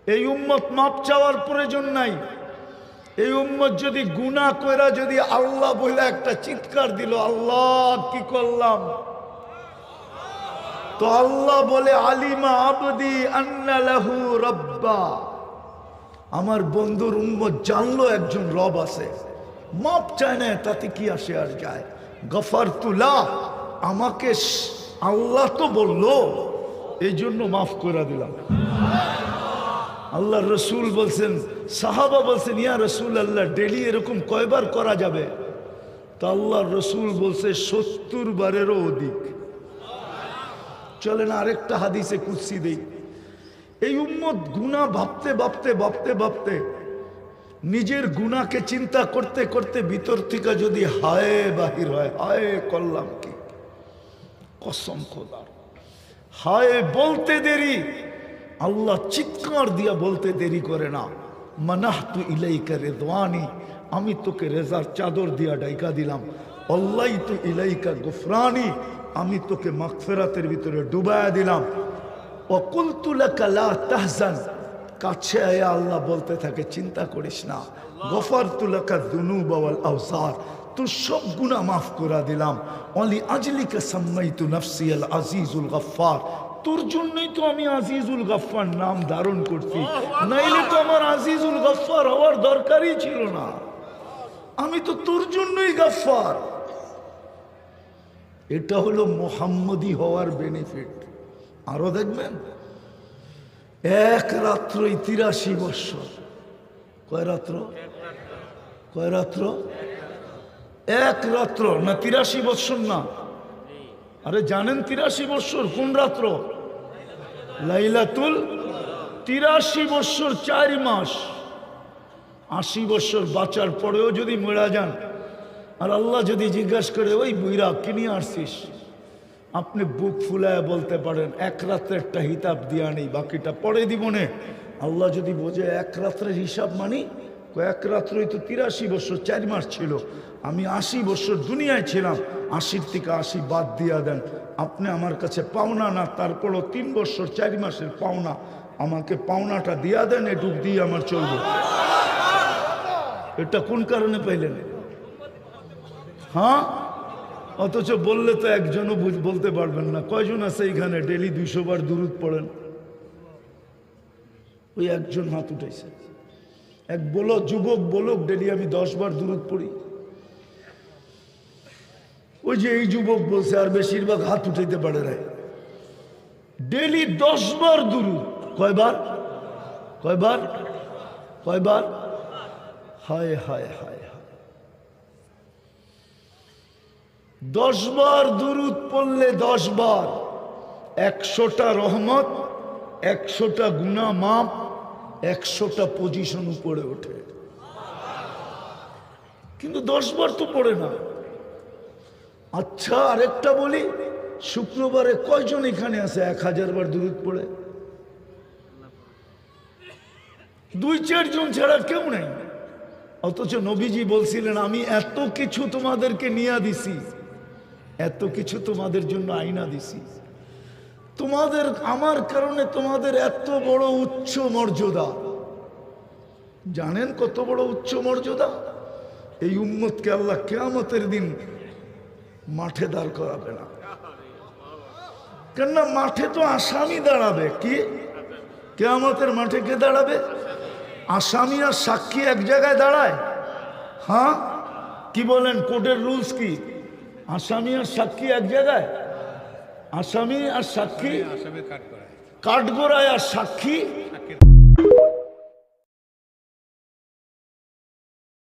এই উম্মত মাপ চাওয়ার প্রয়োজন নাই। এই উম্মত যদি গুনাহ কইরা যদি আল্লাহ বলে একটা চিৎকার দিল, আল্লাহ কি করলাম, তো আল্লাহ বলে আলিমা আবদি আন্না লাহু রাব্বা, আমার বন্ধুর উম্মত জানলো একজন রব আছে। মাপ চায় না, তাতে কি আসে আর যায়। গফারতু লা, আমাকে আল্লাহ তো বললো, এই জন্য মাফ করে দিলাম। আল্লাহ রসুল বলছেন, সাহাবা বলছেন, ইয়া রসুল আল্লাহ ডেলি এরকম কয়বার করা যাবে? তো আল্লাহ রসুল বলছে 70 বারেরও অধিক। চলেন আরেকটা হাদিসে কুদসি দেই। এই উম্মত গুনাহ ভাবতে ভাবতে ভাবতে ভাবতে নিজের গুনাহকে চিন্তা করতে করতে ভিতর থেকে যদি হায় বাহির হয়, হায় করলাম কি, কসম খোদার, হায় বলতে দেরি, আল্লাহ চিৎকার দিয়া বলতে দেরি করে না, মানাহতু ইলাইকা রিদওয়ানি, আমি তোকে রেজার চাদর দিয়া ডাইকা দিলাম, আল্লাহতু ইলাইকা গুফরানি, আমি তোকে মাগফিরাতের ভিতরে ডুবায়া দিলাম, ওয়া কুলতু লাকা লা তাহজান, কাছে আয়া আল্লাহ বলতে থাকে চিন্তা করিস না, গফারতু লাকা যুনুবা ওয়াল আওসার, তোর সব গুনাহ মাফ করে দিলাম, ওয়ালি আজলিকা সাম্মাইতু নাফসি আল আজিজুল গফফার, তোর জন্যই তো আমি আজিজুল গফফার নাম ধারণ করছি, নাইলে তো আমার আজিজুল গফফার হওয়ার দরকারই ছিল না, আমি তো তোর জন্যই গফফার। এটা হলো মুহাম্মদী হওয়ার বেনিফিট। আরো দেখবেন, এক রাত্রই 83 বৎসর। কয় রাত্র? কয় রাত্র? এক রাত্র না, 83 বৎসর না। আরে জানেন 83 বৎসর কোন রাত্র? লাইলাতুল 83 বৎসর 4 মাস। 80 বৎসর বাঁচার পরেও যদি মরা যান, আর আল্লাহ যদি জিজ্ঞাসা করে, ওই বুইরা কি নিয়ে আসছিস, আপনি বুক ফুলায় বলতে পারেন এক রাত্রে একটা হিসাব দিয়া নেই, বাকিটা পরে দিব নে। আল্লাহ যদি বোঝে এক রাত্রের হিসাব মানি, এক রাত্রই তো 83 বৎসর 4 মাস ছিল, আমি 80 বৎসর দুনিয়ায় ছিলাম, 80 থেকে 80 বাদ দিয়া দেন, আপনি আমার কাছে পাওনা না, তারপরও 3 বৎসর 4 মাসের পাওনা, আমাকে পাওনাটা দিয়া দেন, এটুক দিয়ে আমার চলবে। এটা কোন কারণে পাইলেন? হ্যাঁ, অথচ বললে তো একজনও বলতে পারবেন না। কয়জন আছে এখানে ডেলি 200 বার দুরূদ পড়েন? ওই একজন হাত উঠেছে। এক বলো যুবক বলুক ডেলি আমি 10 বার দুরূদ পড়ি। ওই যে এই যুবক বলছে, আর বেশিরভাগ হাত উঠাইতে পারে না। ডেলি 10 বার দুরূদ। কয়বার? কয়বার? কয়বার? হায় হায় হায়, 10 বার দুরূদ পড়লে 10 বার 100টা রহমত, 100টা গুনাহ মাপ, 100টা পজিশন উপরে ওঠে। কিন্তু 10 বার তো পড়ে না। আচ্ছা আরেকটা বলি, শুক্রবারে কয়জন এখানে আছে 1000 বার দুরূদ পড়ে? 2-4 জন ছাড়া কেউ নাই। অথচ নবীজি বলছিলেন, আমি এত কিছু তোমাদেরকে নিয়ে দিছি, এত কিছু তোমাদের জন্য আইনা দিছি, তোমাদের আমার কারণে তোমাদের এত বড় উচ্চ মর্যাদা। জানেন কত বড় উচ্চ মর্যাদা? এই উম্মতকে আল্লাহ কিয়ামতের দিন মাঠে দাঁড় করাবে না। কেননা মাঠে তো আসামি দাঁড়াবে। কি কিয়ামতের মাঠে কে দাঁড়াবে? আসামি আর সাক্ষী এক জায়গায় দাঁড়ায়? হ্যাঁ, কি বলেন? কোর্টের রুলস কি? আসামি আর সাক্ষী এক জায়গায়? আসামি আর সাক্ষী কাঠগড়ায়, আর সাক্ষী